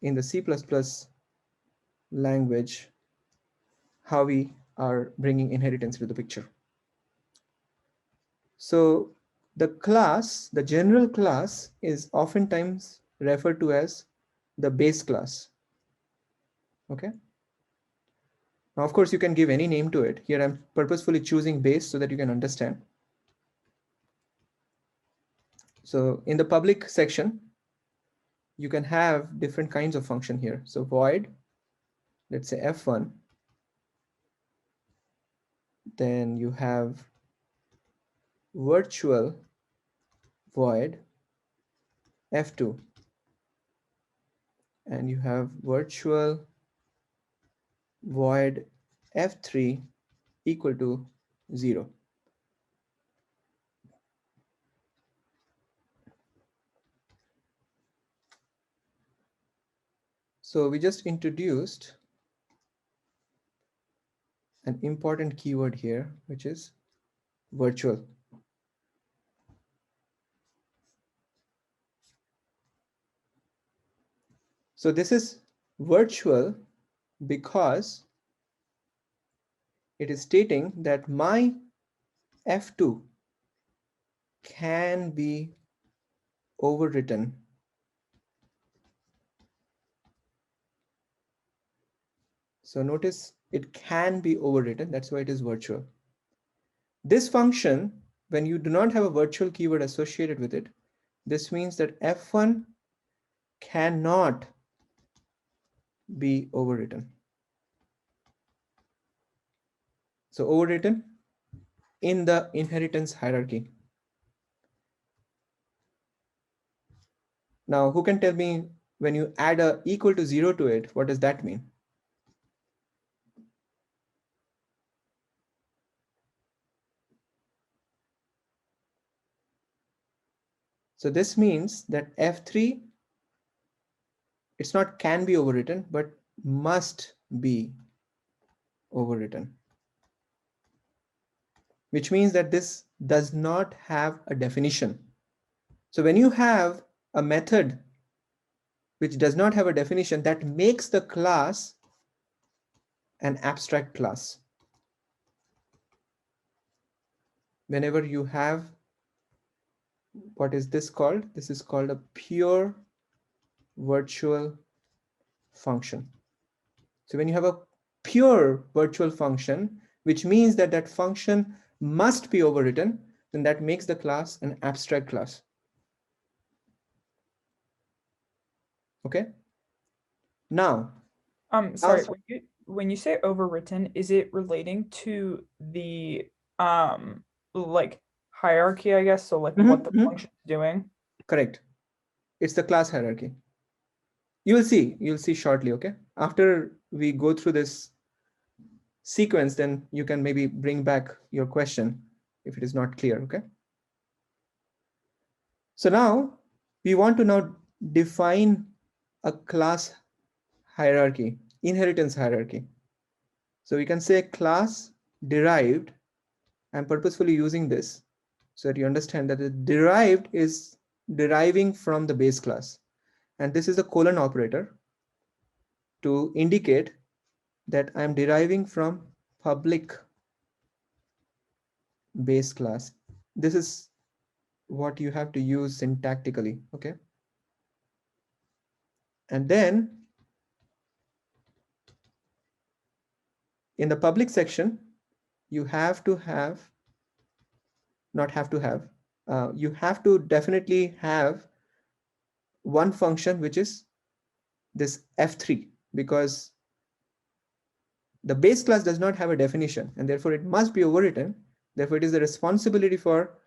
in the C++ language how we are bringing inheritance to the picture. So the class, the general class, is oftentimes referred to as the base class. Okay. Now, of course, you can give any name to it. Here I'm purposefully choosing base so that you can understand. So in the public section, you can have different kinds of function here. So void, let's say f1, then you have virtual void f2, and you have virtual void f3 equal to 0. So we just introduced an important keyword here, which is virtual. So this is virtual because it is stating that my f2 can be overwritten So notice it can be overwritten. That's why it is virtual. This function, when you do not have a virtual keyword associated with it, this means that f1 cannot be overwritten. So overwritten in the inheritance hierarchy. Now, who can tell me when you add a equal to 0 to it, what does that mean? So this means that f3, it's not can be overwritten, but must be overwritten, which means that this does not have a definition. So when you have a method which does not have a definition, that makes the class an abstract class. Whenever you have, what is this called? This is called a pure virtual function. So when you have a pure virtual function, which means that that function must be overwritten, then that makes the class an abstract class. Okay. Now, sorry, when you say overwritten, is it relating to the like hierarchy, I guess? So like what the function is doing? Correct. It's the class hierarchy. You'll see shortly. Okay. After we go through this sequence, then you can maybe bring back your question if it is not clear. Okay. So now we want to now define a class hierarchy, inheritance hierarchy. So we can say class derived. I'm purposefully using this so that you understand that the derived is deriving from the base class. And this is a colon operator to indicate that I'm deriving from public base class. This is what you have to use syntactically, okay? And then in the public section, you have to have, not have to have, you have to definitely have one function, which is this f3, because the base class does not have a definition and therefore it must be overwritten. Therefore, it is the responsibility for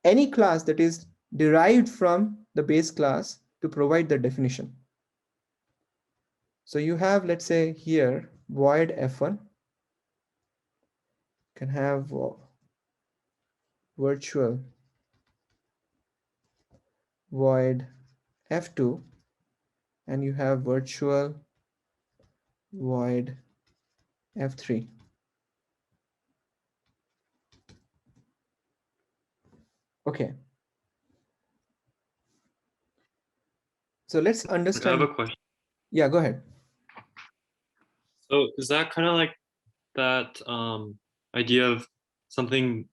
any class that is derived from the base class to provide the definition. So you have, let's say here, void f1 can have virtual void f2, and you have virtual void f3. Okay. So let's understand. I have a question. Yeah, go ahead. So is that kind of like that idea of something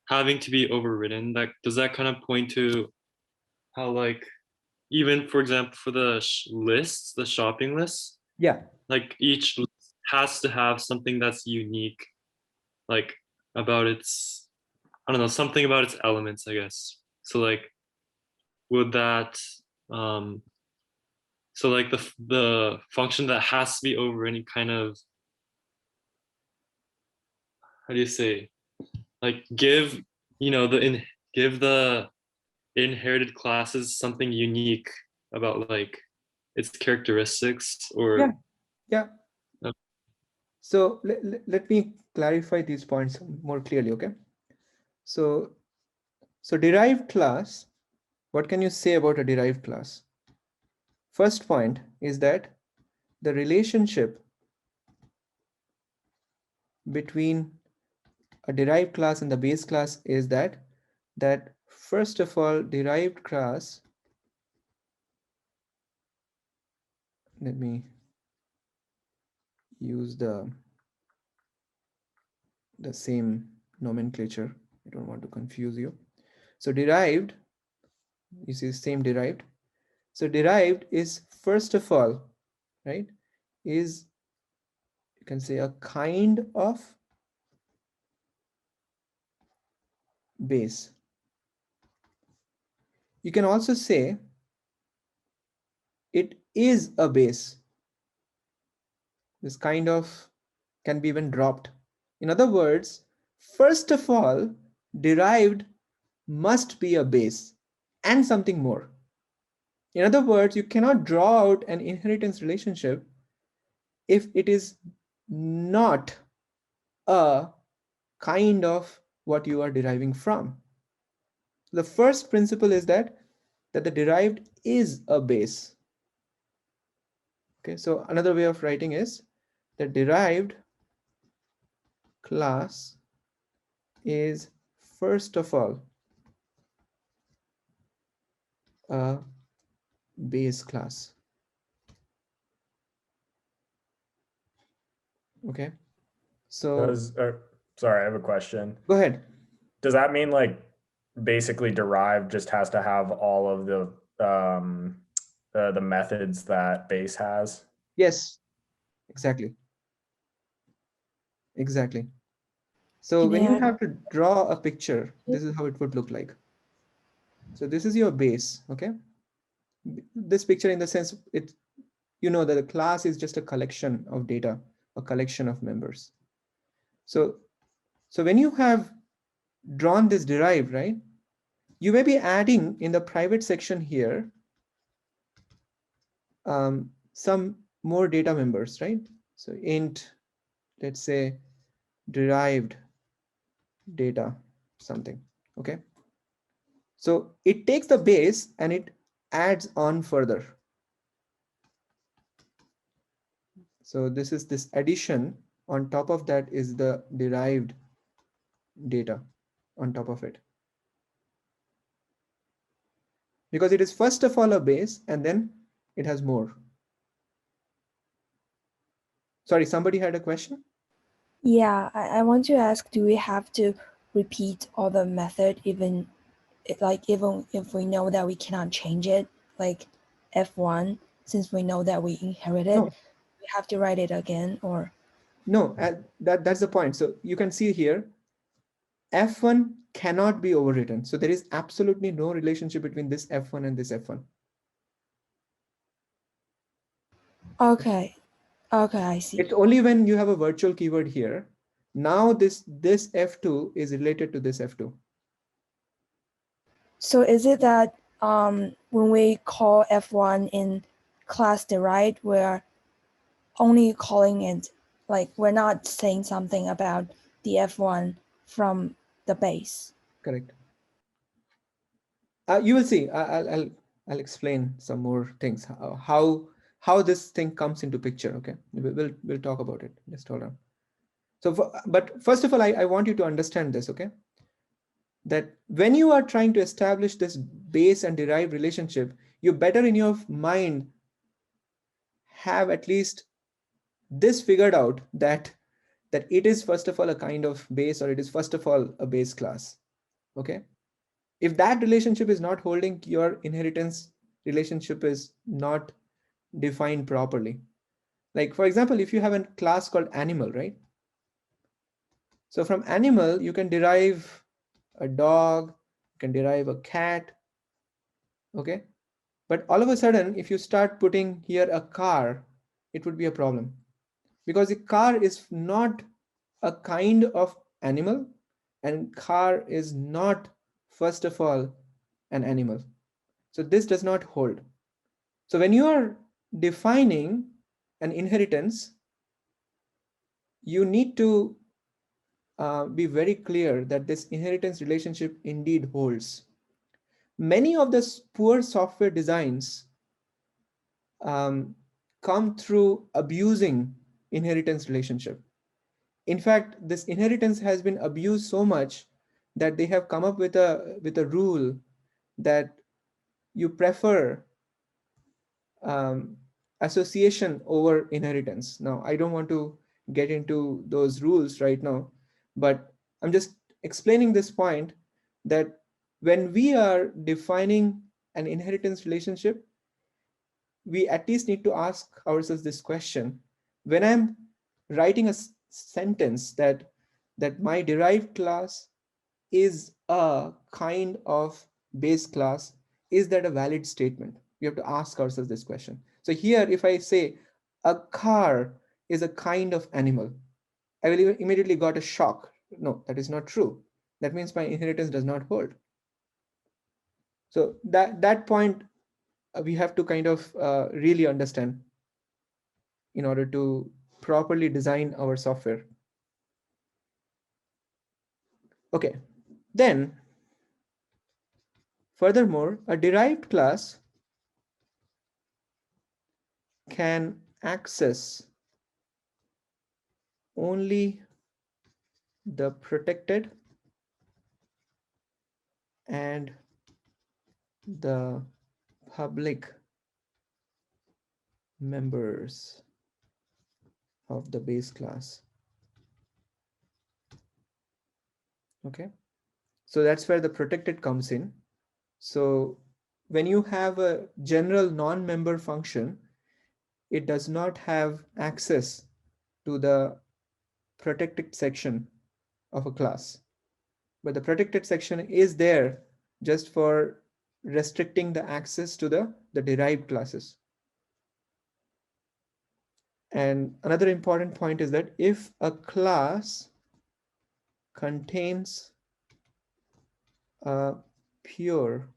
having to be overridden? That does that kind of point to how, like, even for example for the lists, the shopping lists, Yeah. like each list has to have something that's unique, like about its, I don't know, something about its elements, I guess. So like would that um so like the function that has to be overridden kind of, how do you say, like give, you know, give the inherited classes something unique about like its characteristics Yeah. or Yeah. uh, So let me clarify these points more clearly, okay? So, so derived class, what can you say about a derived class? First point is that the relationship between a derived class and the base class is that first of all, derived class, let me use the same nomenclature. I don't want to confuse you. So derived, you see same derived. So derived is first of all, right, is, you can say, a kind of base. You can also say it is a base. This kind of can be even dropped. In other words, first of all, derived must be a base and something more. In other words, you cannot draw out an inheritance relationship if it is not a kind of what you are deriving from. The first principle is that the derived is a base. Okay, so another way of writing is the derived class is first of all a base class. Okay, so Sorry, I have a question. go ahead. Does that mean like basically derived just has to have all of the methods that base has? Yes, exactly. Exactly. So Can when I you add? have to draw a picture, this is how it would look like. So this is your base, okay? This picture, in the sense, it, you know that the class is just a collection of data, a collection of members. So when you have drawn this derived, right, you may be adding in the private section here some more data members, right? So int, let's say, derived data something, okay? So it takes the base and it adds on further. So this is this addition. On top of that is the derived data on top of it. Because it is first of all a base and then it has more. Sorry, somebody had a question? Yeah, I want to ask, do we have to repeat all the method even if we know that we cannot change it, like F1, since we know that we inherited, No, we have to write it again, or? no, that's the point. So you can see here, F1 cannot be overwritten. So there is absolutely no relationship between this F1 and this F1. Okay, I see. It's only when you have a virtual keyword here. Now this F2 is related to this F2. So is it that when we call F1 in class derived, we're only calling it, like we're not saying something about the F1 from the base? Correct. You will see. I'll explain some more things. How this thing comes into picture. Okay, we'll talk about it. Just hold on. So, but first of all, I want you to understand this. Okay, that when you are trying to establish this base and derived relationship, you better in your mind have at least this figured out, that it is first of all a kind of base, or it is first of all a base class. Okay. If that relationship is not holding, your inheritance relationship is not defined properly. Like, for example, if you have a class called animal, right? So from animal, you can derive a dog, you can derive a cat. Okay. But all of a sudden, if you start putting here a car, it would be a problem, because the car is not a kind of animal, and car is not, first of all, an animal. So this does not hold. So when you are defining an inheritance, you need to be very clear that this inheritance relationship indeed holds. Many of the poor software designs come through abusing inheritance relationship. In fact, this inheritance has been abused so much that they have come up with a rule that you prefer association over inheritance. Now, I don't want to get into those rules right now, but I'm just explaining this point, that when we are defining an inheritance relationship, we at least need to ask ourselves this question. When I'm writing a sentence that my derived class is a kind of base class, is that a valid statement? We have to ask ourselves this question. So here, if I say a car is a kind of animal, I will immediately got a shock. No, that is not true. That means my inheritance does not hold. So that point we have to kind of really understand in order to properly design our software. Okay, then furthermore, a derived class can access only the protected and the public members of the base class. Okay, so that's where the protected comes in. So when you have a general non-member function, it does not have access to the protected section of a class, but the protected section is there just for restricting the access to the derived classes. And another important point is that if a class contains a pure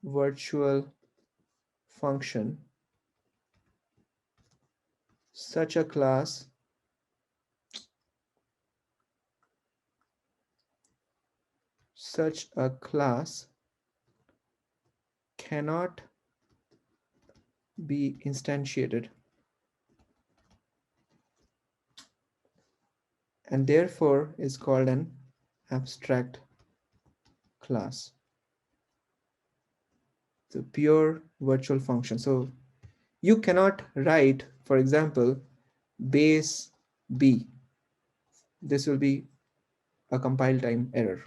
virtual function, such a class cannot be instantiated, and therefore is called an abstract class. The pure virtual function. So you cannot write, for example, base B. This will be a compile time error.